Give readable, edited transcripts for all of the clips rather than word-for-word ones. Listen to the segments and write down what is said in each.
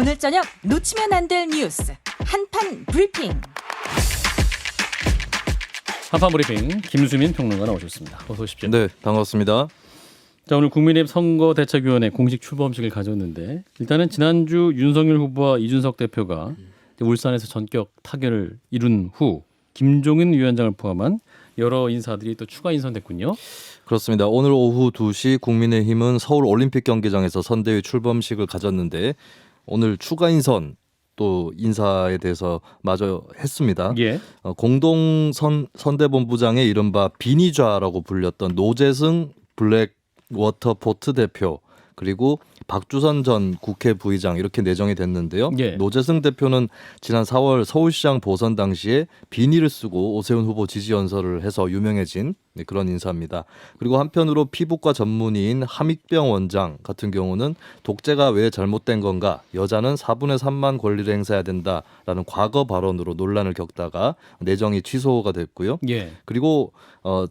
오늘 저녁 놓치면 안 될 뉴스 한판 브리핑. 한판 브리핑 김수민 평론가 나오셨습니다. 어서 오십시오. 네, 반갑습니다. 자, 오늘 국민의힘 선거대책위원회 공식 출범식을 가졌는데 일단은 지난주 윤석열 후보와 이준석 대표가 울산에서 전격 타결을 이룬 후 김종인 위원장을 포함한 여러 인사들이 또 추가 인선됐군요. 그렇습니다. 오늘 오후 2시 국민의힘은 서울 올림픽 경기장에서 선대위 출범식을 가졌는데 오늘 추가 인선 또 인사에 대해서 마저 했습니다. 예. 공동 선대본부장의 이른바 비니좌라고 불렸던 노재승 블랙워터포트 대표 그리고 박주선 전 국회 부의장 이렇게 내정이 됐는데요. 예. 노재승 대표는 지난 4월 서울시장 보선 당시에 비니를 쓰고 오세훈 후보 지지 연설을 해서 유명해진 그런 인사입니다. 그리고 한편으로 피부과 전문의인 함익병 원장 같은 경우는 독재가 왜 잘못된 건가, 여자는 4분의 3만 권리를 행사해야 된다라는 과거 발언으로 논란을 겪다가 내정이 취소가 됐고요. 예. 그리고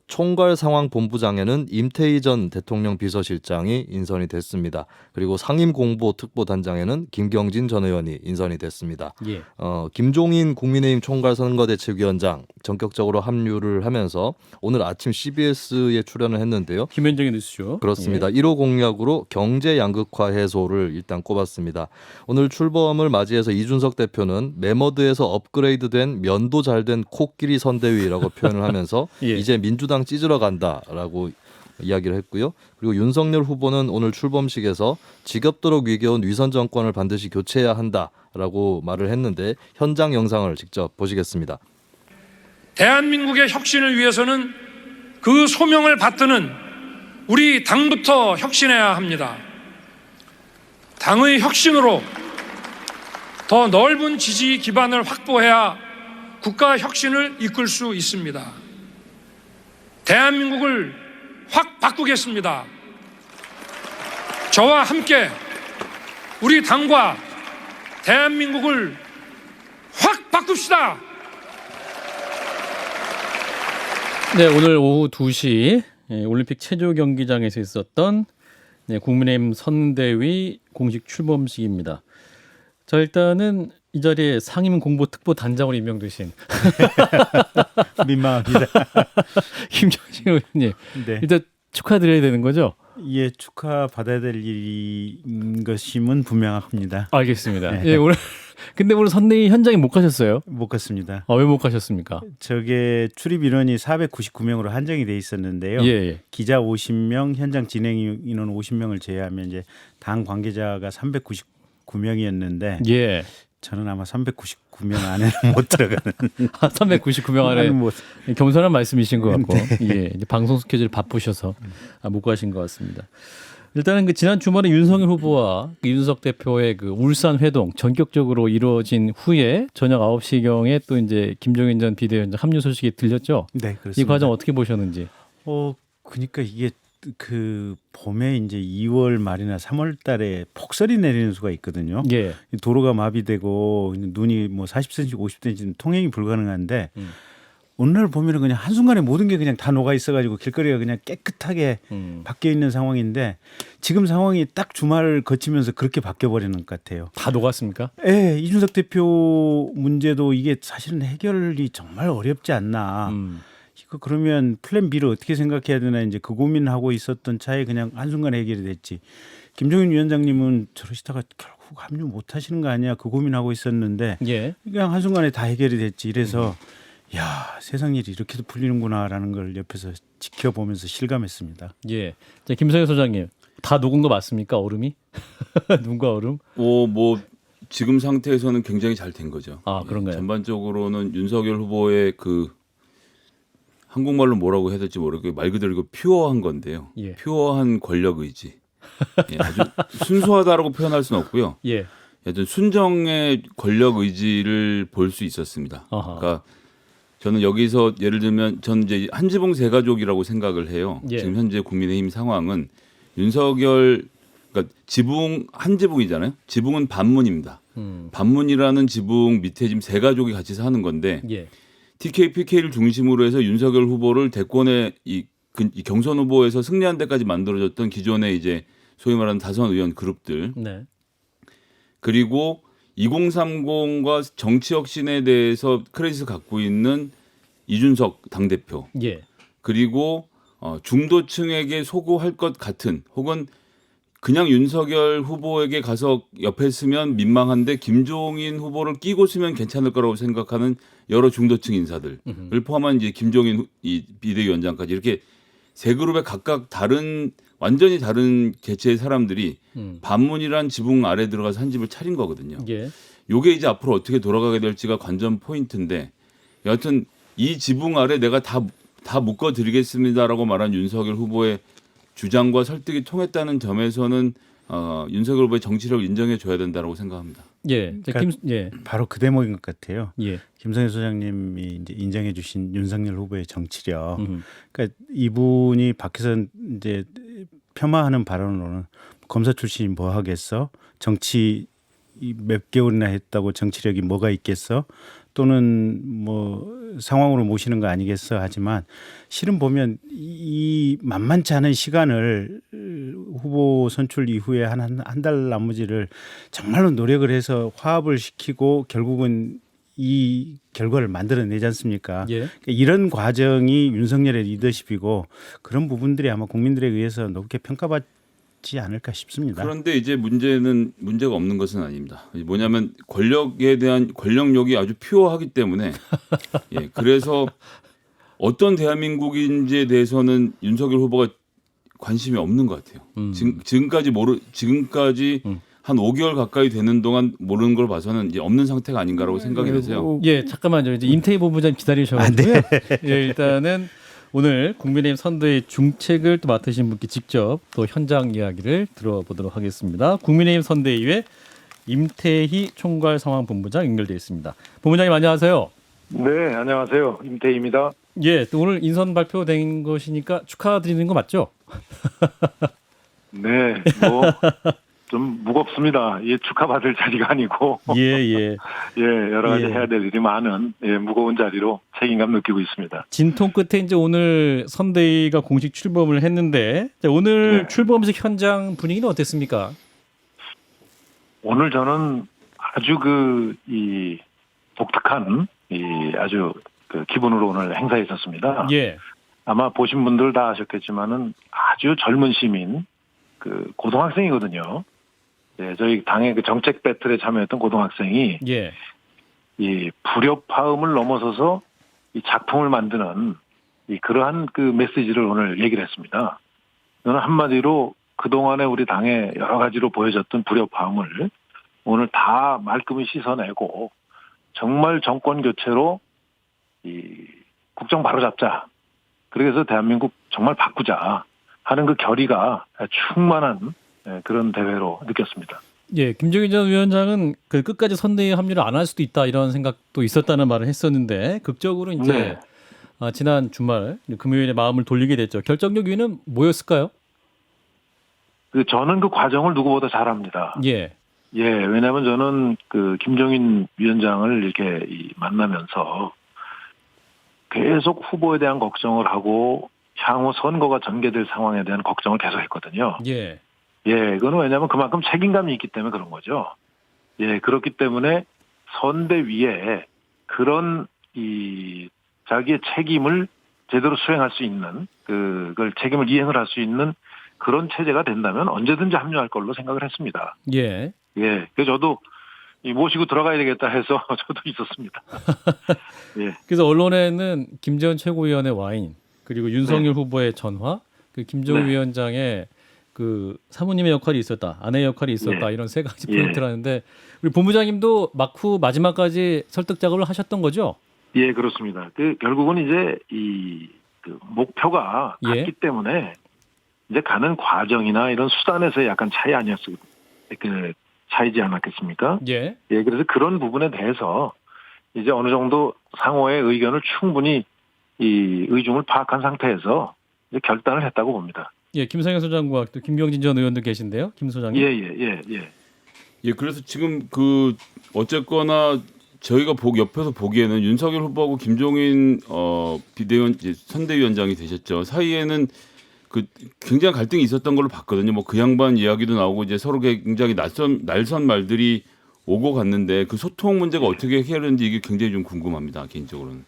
총괄 상황 본부장에는 임태희 전 대통령 비서실장이 인선이 됐습니다. 그리고 상임 공보 특보 단장에는 김경진 전 의원이 인선이 됐습니다. 예. 김종인 국민의힘 총괄 선거대책위원장 전격적으로 합류를 하면서 오늘 아침 CBS에 출연을 했는데요. 김현정의 뉴스쇼. 그렇습니다. 예. 1호 공약으로 경제 양극화 해소를 일단 꼽았습니다. 오늘 출범을 맞이해서 이준석 대표는 메머드에서 업그레이드된 면도 잘된 코끼리 선대위라고 표현을 하면서 예. 이제 민주당 찢으러 간다라고 이야기를 했고요. 그리고 윤석열 후보는 오늘 출범식에서 지겹도록 위기온 위선 정권을 반드시 교체해야 한다라고 말을 했는데 현장 영상을 직접 보시겠습니다. 대한민국의 혁신을 위해서는 그 소명을 받드는 우리 당부터 혁신해야 합니다. 당의 혁신으로 더 넓은 지지 기반을 확보해야 국가 혁신을 이끌 수 있습니다. 대한민국을 확 바꾸겠습니다. 저와 함께 우리 당과 대한민국을 확 바꿉시다. 네, 오늘 오후 2시 올림픽 체조 경기장에서 있었던 국민의힘 선대위 공식 출범식입니다. 자, 일단은 이 자리에 상임 공보 특보 단장으로 임명되신 민망합니다. 김정신 의원님, 네. 일단 축하드려야 되는 거죠? 예, 축하받아야 될 일인 것임은 분명합니다. 알겠습니다. 네. 예, 오늘 근데 오늘 선대위 현장에 못 가셨어요? 못 갔습니다. 왜 못 가셨습니까? 저게 출입 인원이 499명으로 한정이 돼 있었는데요. 예, 예. 기자 50명, 현장 진행 인원 50명을 제외하면 이제 당 관계자가 399명이었는데 예. 저는 아마 399명 안에는 못 들어가는. 399명 안에 못. 겸손한 말씀이신 것 같고, 예, 이제 방송 스케줄 바쁘셔서 못 가신 것 같습니다. 일단은 그 지난 주말에 윤석열 후보와 이준석 대표의 그 울산 회동 전격적으로 이루어진 후에 저녁 9시경에 또 이제 김종인 전 비대위원장 합류 소식이 들렸죠. 네, 그렇습니다. 이 과정 어떻게 보셨는지. 그러니까 이게 그 봄에 이제 2월 말이나 3월 달에 폭설이 내리는 수가 있거든요. 예. 도로가 마비되고 눈이 뭐 40cm, 50cm 통행이 불가능한데 오늘 보면은 그냥 한순간에 모든 게 그냥 다 녹아 있어가지고 길거리가 그냥 깨끗하게 바뀌어 있는 상황인데 지금 상황이 딱 주말을 거치면서 그렇게 바뀌어 버리는 것 같아요. 다 녹았습니까? 예, 이준석 대표 문제도 이게 사실은 해결이 정말 어렵지 않나. 이거 그러면 플랜 B를 어떻게 생각해야 되나 이제 그 고민하고 있었던 차에 그냥 한순간에 해결이 됐지. 김종인 위원장님은 저러시다가 결국 합류 못 하시는 거 아니야 그 고민하고 있었는데 예. 그냥 한순간에 다 해결이 됐지. 이래서 야, 세상 일이 이렇게도 풀리는구나라는 걸 옆에서 지켜보면서 실감했습니다. 예. 자, 김성현 소장님, 다 녹은 거 맞습니까? 얼음이? 눈과 얼음? 뭐 지금 상태에서는 굉장히 잘 된 거죠. 아, 그런가요? 전반적으로는 윤석열 후보의 그 한국말로 뭐라고 해야 될지 모르겠고 말 그대로 이거 퓨어한 건데요. 예. 퓨어한 권력 의지. 예, 아주 순수하다라고 표현할 수는 없고요. 예. 여튼 순정의 권력 의지를 볼 수 있었습니다. 아하. 그러니까 저는 여기서 예를 들면 전 이제 한지붕 세 가족이라고 생각을 해요. 예. 지금 현재 국민의힘 상황은 윤석열 그러니까 지붕 한 지붕이잖아요. 지붕은 반문입니다. 반문이라는 지붕 밑에 지금 세 가족이 같이 사는 건데 예. TK, PK를 중심으로 해서 윤석열 후보를 대권의 이 경선 후보에서 승리한 데까지 만들어졌던 기존의 이제 소위 말하는 다선 의원 그룹들 네. 그리고 2030과 정치 혁신에 대해서 크레딧을 갖고 있는 이준석 당대표 예. 그리고 중도층에게 소구할 것 같은 혹은 그냥 윤석열 후보에게 가서 옆에 쓰면 민망한데 김종인 후보를 끼고 쓰면 괜찮을 거라고 생각하는 여러 중도층 인사들을 포함한 이제 김종인 이 비대위원장까지 이렇게 세 그룹의 각각 완전히 다른 개체의 사람들이 반문이란 지붕 아래 들어가서 한 집을 차린 거거든요. 예. 요게 이제 앞으로 어떻게 돌아가게 될지가 관전 포인트인데 여하튼 이 지붕 아래 내가 다 묶어드리겠습니다라고 말한 윤석열 후보의 주장과 설득이 통했다는 점에서는 윤석열 후보의 정치력을 인정해 줘야 된다고 생각합니다. 예. 그러니까 예. 바로 그 대목인 것 같아요. 예. 김성현 소장님이 이제 인정해주신 윤석열 후보의 정치력. 그러니까 이분이 밖에서 이제 폄하하는 발언으로는 검사 출신이 뭐 하겠어? 정치 몇 개월이나 했다고 정치력이 뭐가 있겠어? 또는 뭐 상황으로 모시는 거 아니겠어? 하지만 실은 보면 이 만만치 않은 시간을 후보 선출 이후에 한 달 나머지를 정말로 노력을 해서 화합을 시키고 결국은 이 결과를 만들어내지 않습니까? 예. 그러니까 이런 과정이 윤석열의 리더십이고 그런 부분들이 아마 국민들에 의해서 높게 평가받지 않을까 싶습니다. 그런데 이제 문제가 없는 것은 아닙니다. 뭐냐면 권력에 대한 권력욕이 아주 퓨어하기 때문에 예, 그래서 어떤 대한민국인지에 대해서는 윤석열 후보가 관심이 없는 것 같아요. 지금까지 한 5개월 가까이 되는 동안 모르는 걸 봐서는 이제 없는 상태가 아닌가라고 생각이 되세요. 예, 잠깐만요. 이제 임태희 본부장 기다리셔가지고요. 예, 일단은 오늘 국민의힘 선대의 중책을 또 맡으신 분께 직접 또 현장 이야기를 들어보도록 하겠습니다. 국민의힘 선대위의 임태희 총괄상황본부장 연결되어 있습니다. 본부장님 안녕하세요. 네, 안녕하세요. 임태희입니다. 예, 또 오늘 인선 발표된 것이니까 축하드리는 거 맞죠? 네, 뭐 좀 무겁습니다. 예, 축하받을 자리가 아니고 예. 예, 여러 가지 예. 해야 될 일이 많은 무거운 자리로 책임감 느끼고 있습니다. 진통 끝에 이제 오늘 선대위가 공식 출범을 했는데 자, 오늘 네. 출범식 현장 분위기는 어땠습니까? 오늘 저는 아주 이 독특한 아주 기분으로 오늘 행사에 있었습니다. 예. 아마 보신 분들 다 아셨겠지만은 아주 젊은 시민 고등학생이거든요. 예, 저희 당의 정책 배틀에 참여했던 고등학생이 예. 이 불협화음을 넘어서서 이 작품을 만드는 그러한 메시지를 오늘 얘기를 했습니다. 저는 한마디로 그동안에 우리 당에 여러 가지로 보여졌던 불협화음을 오늘 다 말끔히 씻어내고 정말 정권 교체로 국정 바로잡자. 그래서 대한민국 정말 바꾸자 하는 그 결의가 충만한 그런 대회로 느꼈습니다. 예, 김종인 전 위원장은 끝까지 선대위에 합류를 안 할 수도 있다 이런 생각도 있었다는 말을 했었는데 극적으로 이제 네. 지난 주말 금요일에 마음을 돌리게 됐죠. 결정적 이유는 뭐였을까요? 저는 그 과정을 누구보다 잘 압니다. 예. 예, 왜냐하면 저는 김종인 위원장을 이렇게 만나면서 계속 후보에 대한 걱정을 하고 향후 선거가 전개될 상황에 대한 걱정을 계속했거든요. 예. 예, 그거는 왜냐하면 그만큼 책임감이 있기 때문에 그런 거죠. 예, 그렇기 때문에 선대위에 그런 자기의 책임을 제대로 수행할 수 있는 그걸 책임을 이행을 할 수 있는 그런 체제가 된다면 언제든지 합류할 걸로 생각을 했습니다. 예. 예, 그래서 저도 모시고 들어가야 되겠다 해서 저도 있었습니다. 예. 그래서 언론에는 김재원 최고위원의 와인 그리고 윤석열 후보의 전화, 김종인 위원장의 사모님의 역할이 있었다, 아내의 역할이 있었다 이런 세 가지 포인트라는데 우리 본부장님도 마지막까지 설득 작업을 하셨던 거죠? 예, 그렇습니다. 결국은 이제 목표가 같기 때문에 이제 가는 과정이나 이런 수단에서 약간 차이지 않았겠습니까? 예. 예, 그래서 그런 부분에 대해서 이제 어느 정도 상호의 의견을 충분히 의중을 파악한 상태에서 이제 결단을 했다고 봅니다. 예, 김성현 소장과 또 김병진 전 의원도 계신데요, 김 소장님. 예, 그래서 지금 어쨌거나 저희가 옆에서 보기에는 윤석열 후보하고 김종인 비대위원 선대위원장이 되셨죠. 사이에는 그 굉장히 갈등이 있었던 걸로 봤거든요. 뭐 그 양반 이야기도 나오고 이제 서로 굉장히 날선 말들이 오고 갔는데 그 소통 문제가 어떻게 해결되는지 이게 굉장히 좀 궁금합니다. 개인적으로는.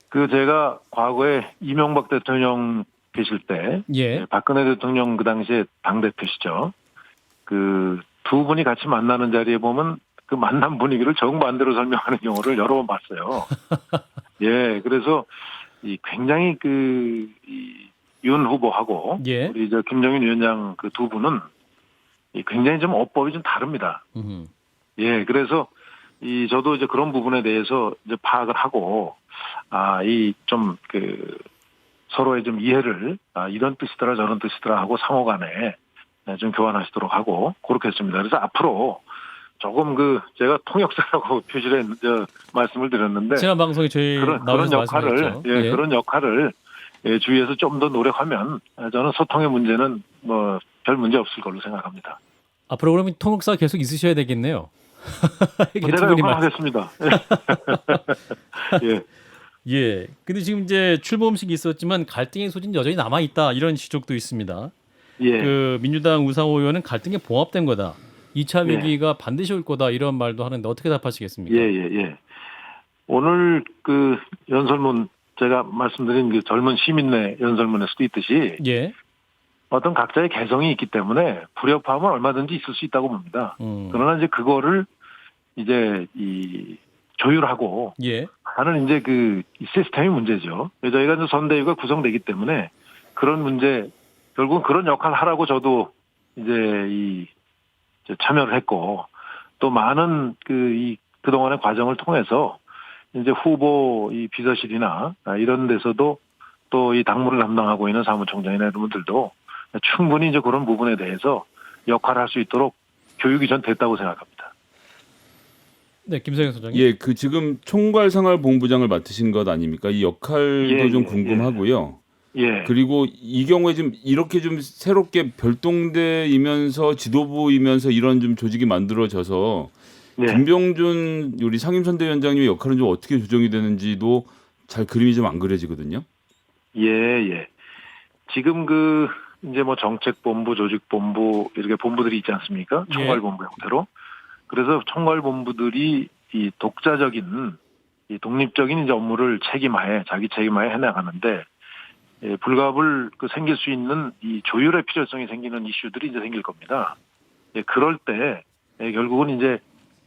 그 제가 과거에 이명박 대통령 계실 때 예. 박근혜 대통령 그 당시에 당대표시죠. 그 두 분이 같이 만나는 자리에 보면 그 만남 분위기를 정반대로 설명하는 경우를 여러 번 봤어요. 예, 그래서 이 굉장히 윤 후보하고 예. 우리 저 김정인 위원장 그 두 분은 굉장히 좀 어법이 좀 다릅니다. 예, 그래서 저도 이제 그런 부분에 대해서 이제 파악을 하고 이 좀 서로의 좀 이해를 이런 뜻이더라 저런 뜻이더라 하고 상호간에 좀 교환하시도록 하고 그렇게 했습니다. 그래서 앞으로 조금 제가 통역사라고 표시를 말씀을 드렸는데 지난 방송에 저희 그런 역할을 말씀하셨죠. 그런 역할을 주위에서 좀 더 노력하면 저는 소통의 문제는 뭐 별 문제 없을 걸로 생각합니다. 앞으로 그러면 통역사 계속 있으셔야 되겠네요. 이게 두 제가 분이 영광하겠습니다. 예. 예. 근데 지금 이제 출범 음식이 있었지만 갈등의 소진 여전히 남아 있다 이런 지적도 있습니다. 예. 그 민주당 우상호 의원은 갈등에 봉합된 거다. 2차 예. 위기가 반드시 올 거다 이런 말도 하는데 어떻게 답하시겠습니까? 예. 오늘 그 연설문 제가 말씀드린 그 젊은 시민의 연설문에서도 있듯이 예. 어떤 각자의 개성이 있기 때문에 불협화음은 얼마든지 있을 수 있다고 봅니다. 그러나 이제 그거를 이제 조율하고 예. 하는 이제 이 시스템이 문제죠. 저희가 이제 선대위가 구성되기 때문에 그런 문제 결국은 그런 역할을 하라고 저도 이제 참여를 했고 또 많은 그동안의 과정을 통해서 이제 후보 비서실이나 이런 데서도 또 이 당무를 담당하고 있는 사무총장이나 이런 분들도 충분히 이제 그런 부분에 대해서 역할을 할 수 있도록 교육이 전 됐다고 생각합니다. 네, 김성현 소장님. 예, 지금 총괄생활본부장을 맡으신 것 아닙니까? 이 역할도 좀 궁금하고요. 예. 그리고 이 경우에 좀 이렇게 좀 새롭게 별동대이면서 지도부이면서 이런 좀 조직이 만들어져서 예. 김병준 우리 상임선대위원장님의 역할은 좀 어떻게 조정이 되는지도 잘 그림이 좀 안 그려지거든요. 예. 지금 이제 뭐 정책본부, 조직본부 이렇게 본부들이 있지 않습니까? 총괄본부 형태로. 그래서 총괄본부들이 이 독자적인 이 독립적인 이제 업무를 자기 책임하에 해나가는데 불가불 생길 수 있는 이 조율의 필요성이 생기는 이슈들이 이제 생길 겁니다. 그럴 때 결국은 이제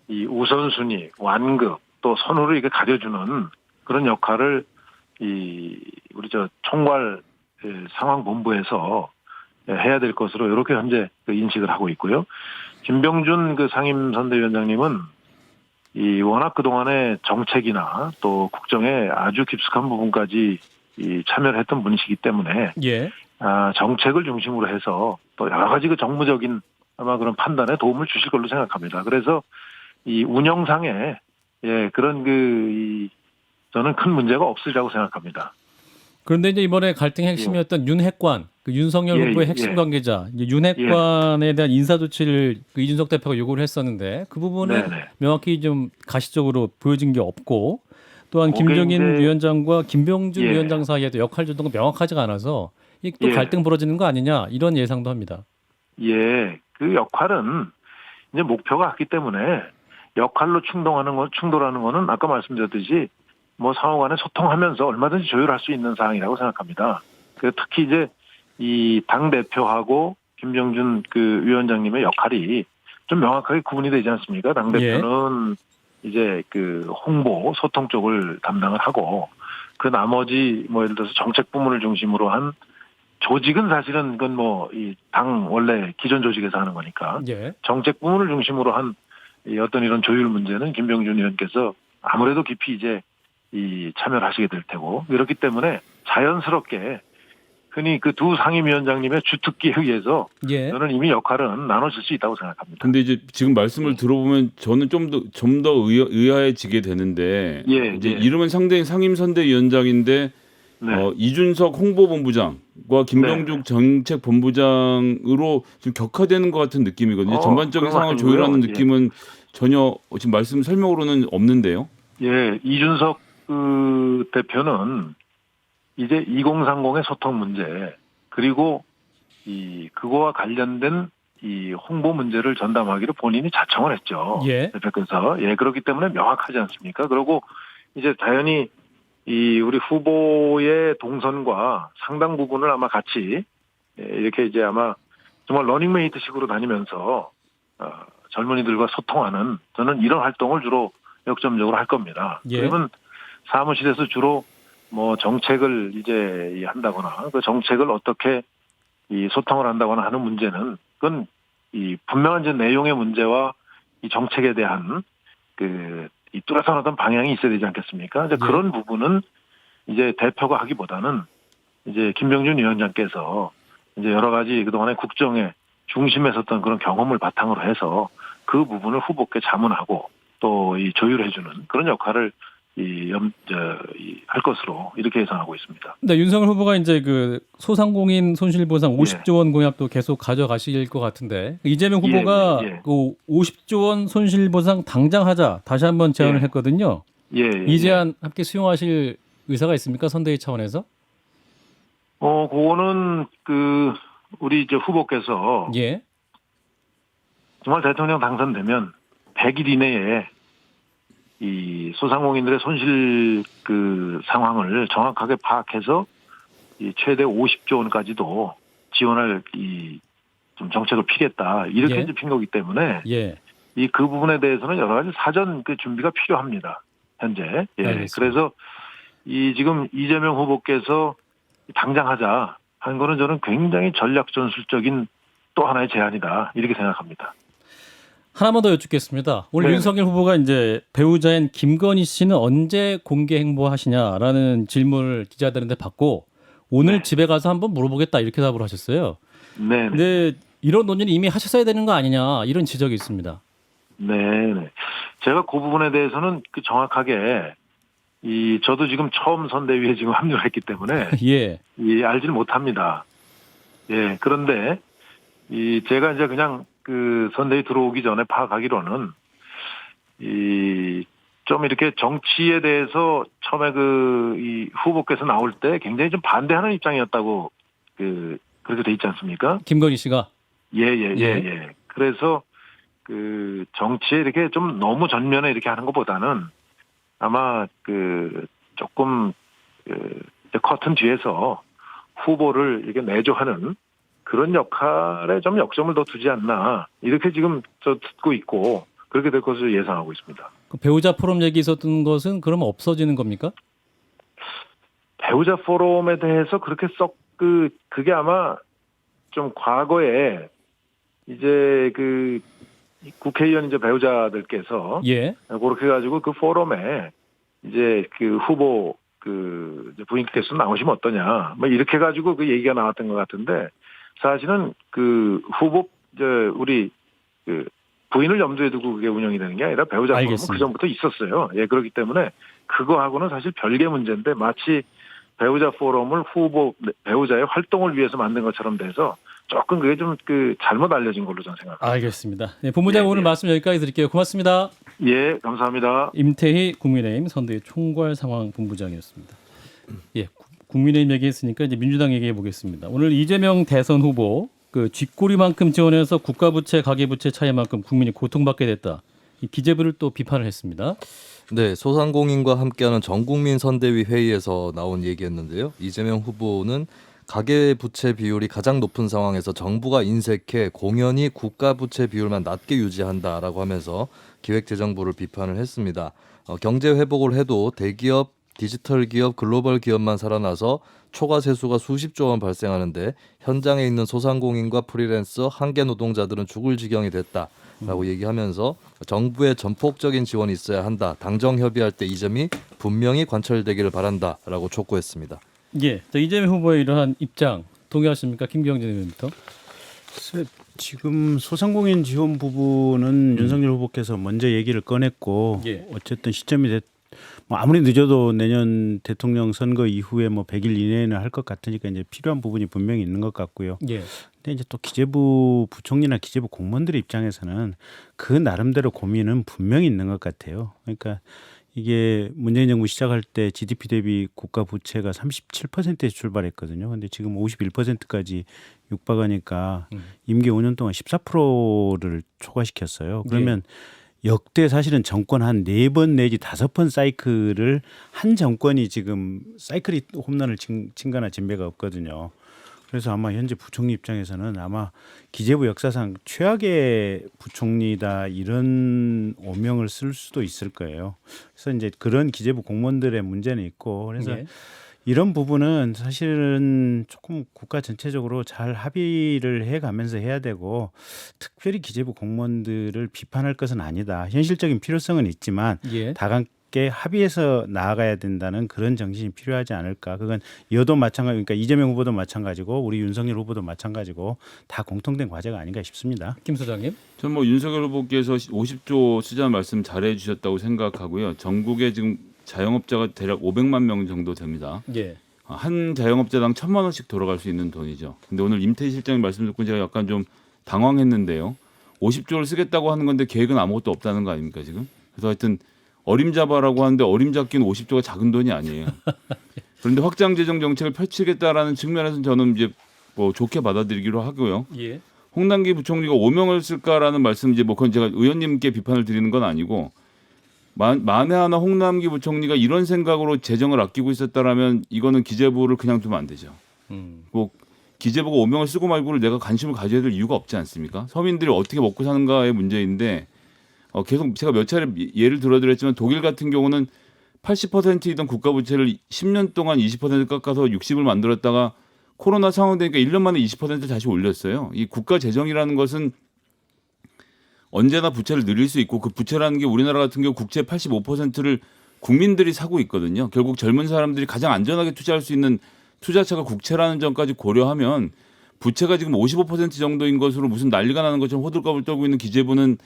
이 우선순위, 완급 또 선호를 이렇게 가려주는 그런 역할을 우리 총괄 상황본부에서 해야 될 것으로 이렇게 현재 인식을 하고 있고요. 김병준 상임선대위원장님은 워낙 그동안의 정책이나 또 국정에 아주 깊숙한 부분까지 참여를 했던 분이시기 때문에 예. 정책을 중심으로 해서 또 여러 가지 정무적인 아마 그런 판단에 도움을 주실 걸로 생각합니다. 그래서 이 운영상에 그런 저는 큰 문제가 없으리라고 생각합니다. 그런데 이제 이번에 갈등의 핵심이었던 윤핵관, 윤석열 후보의 핵심 관계자, 윤핵관에 대한 인사 조치를 이준석 대표가 요구를 했었는데 그 부분은 명확히 좀 가시적으로 보여진 게 없고 또한 김종인 위원장과 김병준 위원장 사이에도 역할 조정이 명확하지가 않아서 또 갈등 벌어지는 거 아니냐 이런 예상도 합니다. 예, 그 역할은 이제 목표가 같기 때문에 역할로 충돌하는 거는 아까 말씀드렸듯이 뭐 상호간에 소통하면서 얼마든지 조율할 수 있는 사항이라고 생각합니다. 특히 이제 이 당 대표하고 김병준 위원장님의 역할이 좀 명확하게 구분이 되지 않습니까? 당 대표는 이제 홍보 소통 쪽을 담당을 하고 그 나머지 뭐 예를 들어서 정책 부문을 중심으로 한 조직은 사실은 그건 뭐 이 당 원래 기존 조직에서 하는 거니까 정책 부문을 중심으로 한 어떤 이런 조율 문제는 김병준 의원께서 아무래도 깊이 이제 참여를 하시게 될 테고 그렇기 때문에 자연스럽게 흔히 두 상임위원장님의 주특기에 의해서 저는 이미 역할은 나눠질 수 있다고 생각합니다. 근데 이제 지금 말씀을 들어보면 저는 좀 더 의아해지게 되는데 이제 이름은 상대히 상임선대위원장인데 이준석 홍보본부장과 김병준 정책본부장으로 좀 격화되는 것 같은 느낌이거든요. 전반적인 상황을 조율하는 느낌은 전혀 지금 말씀 설명으로는 없는데요. 예, 이준석 대표는 이제 2030의 소통 문제, 그리고 그거와 관련된 이 홍보 문제를 전담하기로 본인이 자청을 했죠. 예. 대표께서. 예, 그렇기 때문에 명확하지 않습니까? 그리고 이제 당연히 우리 후보의 동선과 상당 부분을 아마 같이 이렇게 이제 아마 정말 러닝메이트식으로 다니면서 젊은이들과 소통하는 저는 이런 활동을 주로 역점적으로 할 겁니다. 예. 그러면 사무실에서 주로 뭐 정책을 이제 한다거나 그 정책을 어떻게 소통을 한다거나 하는 문제는 그건 분명한 이제 내용의 문제와 이 정책에 대한 이 뚜렷한 어떤 방향이 있어야 되지 않겠습니까? 이제 그런 부분은 이제 대표가 하기보다는 이제 김병준 위원장께서 이제 여러 가지 그동안의 국정의 중심에 섰던 그런 경험을 바탕으로 해서 그 부분을 후보께 자문하고 또 조율해주는 그런 역할을 할 것으로 이렇게 예상하고 있습니다. 네, 윤석열 후보가 이제 그 소상공인 손실보상 50조 원 공약도 계속 가져가실 것 같은데 이재명 후보가 그 50조 원 손실보상 당장 하자 다시 한번 제안을 했거든요. 이 제안 함께 수용하실 의사가 있습니까? 선대위 차원에서? 그거는 우리 이제 후보께서 정말 대통령 당선되면 100일 이내에 이 소상공인들의 손실 상황을 정확하게 파악해서 최대 50조 원까지도 지원할 좀 정책을 피겠다 이렇게 이제 핀 거기 때문에 그 부분에 대해서는 여러 가지 사전 준비가 필요합니다. 현재. 그래서 지금 이재명 후보께서 당장 하자 하는 거는 저는 굉장히 전략 전술적인 또 하나의 제안이다 이렇게 생각합니다. 하나만 더 여쭙겠습니다. 오늘 윤석열 후보가 이제 배우자인 김건희 씨는 언제 공개 행보하시냐라는 질문을 기자들한테 받고 오늘 집에 가서 한번 물어보겠다 이렇게 답을 하셨어요. 네. 근데 이런 논의는 이미 하셨어야 되는 거 아니냐 이런 지적이 있습니다. 네. 제가 그 부분에 대해서는 정확하게 저도 지금 처음 선대위에 지금 합류를 했기 때문에 알지는 못합니다. 그런데 제가 이제 그냥 선대위 들어오기 전에 파악하기로는 좀 이렇게 정치에 대해서 처음에 이 후보께서 나올 때 굉장히 좀 반대하는 입장이었다고 그렇게 돼 있지 않습니까? 김건희 씨가 그래서 정치에 이렇게 좀 너무 전면에 이렇게 하는 것보다는 아마 조금 커튼 뒤에서 후보를 이렇게 내조하는 그런 역할에 좀 역점을 더 두지 않나 이렇게 지금 저 듣고 있고 그렇게 될 것으로 예상하고 있습니다. 그 배우자 포럼 얘기 있었던 것은 그러면 없어지는 겁니까? 배우자 포럼에 대해서 그렇게 그게 아마 좀 과거에 이제 국회의원 이제 배우자들께서 그렇게 해가지고 그 포럼에 이제 후보 부인께서 나오시면 어떠냐 뭐 이렇게 해가지고 그 얘기가 나왔던 것 같은데. 사실은 후보 우리 부인을 염두에 두고 그게 운영이 되는 게 아니라 배우자 포럼은 그 전부터 있었어요. 그렇기 때문에 그거하고는 사실 별개 문제인데 마치 배우자 포럼을 배우자의 활동을 위해서 만든 것처럼 돼서 조금 그게 좀 잘못 알려진 걸로 저는 생각합니다. 알겠습니다. 본부장님 오늘 말씀 여기까지 드릴게요. 고맙습니다. 감사합니다. 임태희 국민의힘 선대위 총괄상황본부장이었습니다. 국민의힘 얘기했으니까 이제 민주당 얘기해 보겠습니다. 오늘 이재명 대선 후보 쥐꼬리만큼 지원해서 국가부채, 가계부채 차이만큼 국민이 고통받게 됐다. 이 기재부를 또 비판을 했습니다. 네, 소상공인과 함께하는 전국민 선대위 회의에서 나온 얘기였는데요. 이재명 후보는 가계부채 비율이 가장 높은 상황에서 정부가 인색해 공연히 국가부채 비율만 낮게 유지한다라고 하면서 기획재정부를 비판을 했습니다. 경제 회복을 해도 대기업, 디지털 기업, 글로벌 기업만 살아나서 초과 세수가 수십조 원 발생하는데 현장에 있는 소상공인과 프리랜서, 한계 노동자들은 죽을 지경이 됐다라고 얘기하면서 정부의 전폭적인 지원이 있어야 한다. 당정 협의할 때 이 점이 분명히 관철되기를 바란다라고 촉구했습니다. 이재명 후보의 이러한 입장 동의하십니까? 김경진 의원부터. 지금 소상공인 지원 부분은 윤석열 후보께서 먼저 얘기를 꺼냈고 어쨌든 시점이 아무리 늦어도 내년 대통령 선거 이후에 100일 이내에는 할 것 같으니까 이제 필요한 부분이 분명히 있는 것 같고요. 근데 이제 또 기재부 부총리나 기재부 공무원들의 입장에서는 그 나름대로 고민은 분명히 있는 것 같아요. 그러니까 이게 문재인 정부 시작할 때 GDP 대비 국가 부채가 37%에 출발했거든요. 근데 지금 51%까지 육박하니까 임기 5년 동안 14%를 초과시켰어요. 그러면 역대 사실은 정권 한 4번 내지 5번 사이클을 한 정권이 지금 사이클이 홈런을 친 거나 진배가 없거든요. 그래서 아마 현재 부총리 입장에서는 아마 기재부 역사상 최악의 부총리다 이런 오명을 쓸 수도 있을 거예요. 그래서 이제 그런 기재부 공무원들의 문제는 있고 그래서 이런 부분은 사실은 조금 국가 전체적으로 잘 합의를 해가면서 해야 되고 특별히 기재부 공무원들을 비판할 것은 아니다. 현실적인 필요성은 있지만 다 함께 합의해서 나아가야 된다는 그런 정신이 필요하지 않을까. 그건 여도 마찬가지, 그러니까 이재명 후보도 마찬가지고 우리 윤석열 후보도 마찬가지고 다 공통된 과제가 아닌가 싶습니다. 김 소장님. 전 뭐 윤석열 후보께서 50조 쓰자는 말씀 잘해 주셨다고 생각하고요. 전국에 지금 자영업자가 대략 500만 명 정도 됩니다. 한 자영업자당 1,000만 원씩 돌아갈 수 있는 돈이죠. 근데 오늘 임태 실장님 말씀 듣고 제가 약간 좀 당황했는데요. 50조를 쓰겠다고 하는 건데 계획은 아무것도 없다는 거 아닙니까 지금? 그래서 하여튼 어림잡아라고 하는데 어림잡기는 50조가 작은 돈이 아니에요. 그런데 확장 재정 정책을 펼치겠다라는 측면에서는 저는 이제 뭐 좋게 받아들이기로 하고요. 홍남기 부총리가 오명을 쓸까라는 말씀 이제 뭐 그건 제가 의원님께 비판을 드리는 건 아니고 만에 하나 홍남기 부총리가 이런 생각으로 재정을 아끼고 있었다라면 이거는 기재부를 그냥 두면 안 되죠. 뭐 기재부가 오명을 쓰고 말고를 내가 관심을 가져야 될 이유가 없지 않습니까? 서민들이 어떻게 먹고 사는가의 문제인데 계속 제가 몇 차례 예를 들어드렸지만 독일 같은 경우는 80%이던 국가 부채를 10년 동안 20% 깎아서 60을 만들었다가 코로나 상황 되니까 1년 만에 20% 다시 올렸어요. 이 국가 재정이라는 것은 언제나 부채를 늘릴 수 있고 그 부채라는 게 우리나라 같은 경우 국채 85%를 국민들이 사고 있거든요. 결국 젊은 사람들이 가장 안전하게 투자할 수 있는 투자처가 국채라는 점까지 고려하면 부채가 지금 55% 정도인 것으로 무슨 난리가 나는 것처럼 호들갑을 떨고 있는 기재부는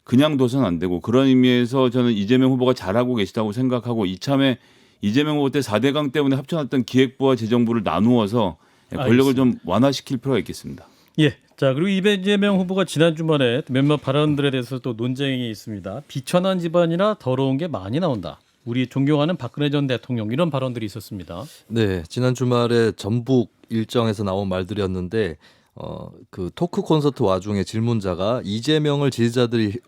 그냥 둬서는 안 되고 그런 의미에서 저는 이재명 후보가 잘하고 계시다고 생각하고 이참에 이재명 후보 때 4대강 때문에 합쳐놨던 기획부와 재정부를 나누어서 권력을 좀 완화시킬 필요가 있겠습니다. 자, 그리고 이재명 후보가 지난 주말에 몇몇 발언들에 대해서 또 논쟁이 있습니다. 비천한 집안이라 더러운 게 많이 나온다. 우리 존경하는 박근혜 전 대통령 이런 발언들이 있었습니다. 네, 지난 주말에 전북 일정에서 나온 말들이었는데 그 토크 콘서트 와중에 질문자가 이재명을 지지자들이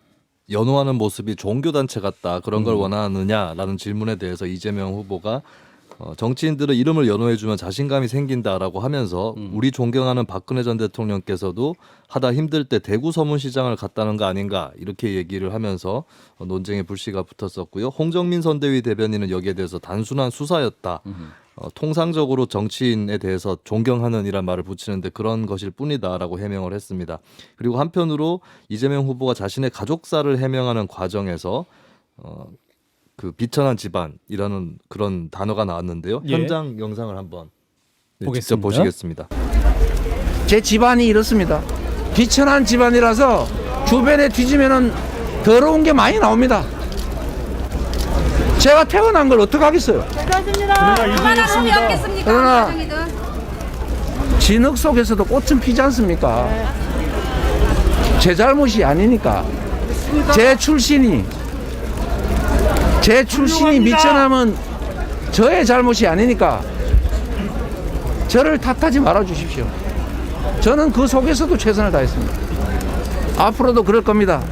연호하는 모습이 종교단체 같다. 그런 걸 원하느냐라는 질문에 대해서 이재명 후보가 정치인들은 이름을 연호해주면 자신감이 생긴다라고 하면서 우리 존경하는 박근혜 전 대통령께서도 하다 힘들 때 대구 서문시장을 갔다는 거 아닌가 이렇게 얘기를 하면서 논쟁의 불씨가 붙었었고요. 홍정민 선대위 대변인은 여기에 대해서 단순한 수사였다. 통상적으로 정치인에 대해서 존경하는 이란 말을 붙이는데 그런 것일 뿐이다라고 해명을 했습니다. 그리고 한편으로 이재명 후보가 자신의 가족사를 해명하는 과정에서 그 비천한 집안이라는 그런 단어가 나왔는데요. 현장 영상을 한번 직접 보시겠습니다. 제 집안이 이렇습니다. 비천한 집안이라서 주변에 뒤지면은 더러운 게 많이 나옵니다. 제가 태어난 걸 어떡하겠어요. 얼마나 놈이 없겠습니까? 그러나 진흙 속에서도 꽃은 피지 않습니까? 제 잘못이 아니니까. 제 출신이 미천하면 저의 잘못이 아니니까 저를 탓하지 말아 주십시오. 저는 그 속에서도 최선을 다했습니다. 앞으로도 그럴 겁니다.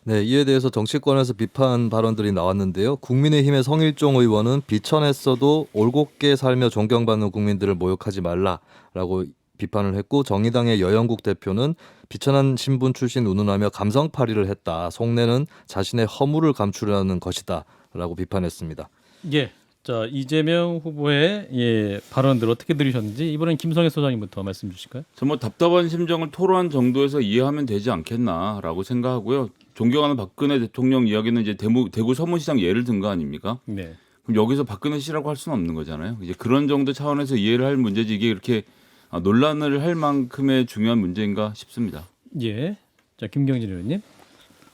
네, 이에 대해서 정치권에서 비판 발언들이 나왔는데요. 국민의힘의 성일종 의원은 비천했어도 올곧게 살며 존경받는 국민들을 모욕하지 말라라고 비판을 했고 정의당의 여영국 대표는 비천한 신분 출신 운운하며 감성팔이를 했다. 속내는 자신의 허물을 감추려는 것이다. 라고 비판했습니다. 자, 이재명 후보의 발언들 어떻게 들으셨는지 이번엔 김성애 소장님부터 말씀 주실까요? 저 답답한 심정을 토로한 정도에서 이해하면 되지 않겠나라고 생각하고요. 존경하는 박근혜 대통령 이야기는 이제 대구 서문시장 예를 든 거 아닙니까? 그럼 여기서 박근혜 씨라고 할 수는 없는 거잖아요. 이제 그런 정도 차원에서 이해를 할 문제지 이게 이렇게 논란을 할 만큼의 중요한 문제인가 싶습니다. 자, 김경진 의원님.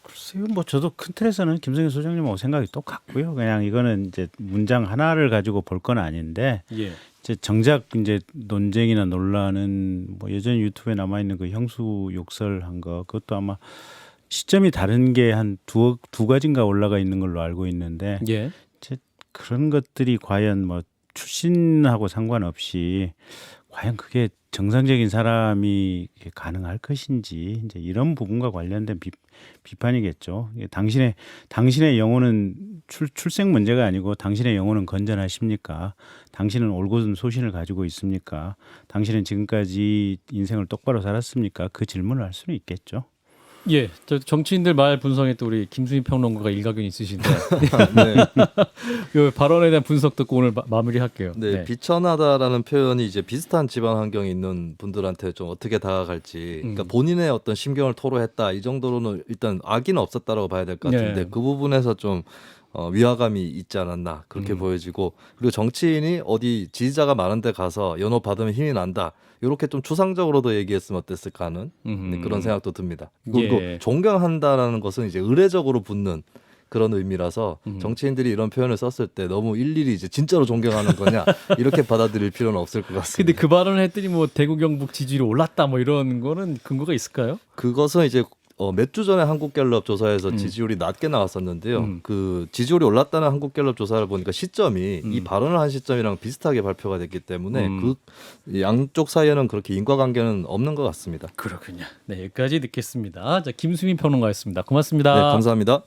글쎄요, 뭐 저도 큰 틀에서는 김성현 소장님하고 생각이 똑같고요. 그냥 이거는 이제 문장 하나를 가지고 볼 건 아닌데, 이제 정작 이제 논쟁이나 논란은 뭐 여전히 유튜브에 남아 있는 그 형수 욕설한 거, 그것도 아마 시점이 다른 게 한 두 가지인가 올라가 있는 걸로 알고 있는데 예. 그런 것들이 과연 뭐 출신하고 상관없이 과연 그게 정상적인 사람이 가능할 것인지 이제 이런 부분과 관련된 비판이겠죠. 이게 당신의 영혼은 출생 문제가 아니고 당신의 영혼은 건전하십니까? 당신은 올곧은 소신을 가지고 있습니까? 당신은 지금까지 인생을 똑바로 살았습니까? 그 질문을 할 수는 있겠죠. 예, 저 정치인들 말 분석에 또 우리 김수민 평론가가 일가견이 있으신데 네. 요 발언에 대한 분석 듣고 오늘 마무리할게요. 네, 비천하다라는 표현이 이제 비슷한 집안 환경에 있는 분들한테 좀 어떻게 다가갈지, 그러니까 본인의 어떤 심경을 토로했다 이 정도로는 일단 악의는 없었다라고 봐야 될 것 같은데 네. 그 부분에서 좀 위화감이 있지 않았나 그렇게 보여지고, 그리고 정치인이 어디 지지자가 많은데 가서 연호 받으면 힘이 난다 이렇게 좀 추상적으로도 얘기했으면 어땠을까 하는 네, 그런 생각도 듭니다. 그리고 예. 존경한다라는 것은 이제 의례적으로 붙는 그런 의미라서 정치인들이 이런 표현을 썼을 때 너무 일일이 이제 진짜로 존경하는 거냐 이렇게 받아들일 필요는 없을 것 같습니다. 근데 그 발언을 했더니 뭐 대구 경북 지지율이 올랐다 뭐 이런 거는 근거가 있을까요? 그것은 이제 몇 주 전에 한국갤럽 조사에서 지지율이 낮게 나왔었는데요. 그 지지율이 올랐다는 한국갤럽 조사를 보니까 시점이 이 발언을 한 시점이랑 비슷하게 발표가 됐기 때문에 그 양쪽 사이에는 그렇게 인과관계는 없는 것 같습니다. 그렇군요. 네, 여기까지 듣겠습니다. 자, 김수민 평론가였습니다. 고맙습니다. 네, 감사합니다.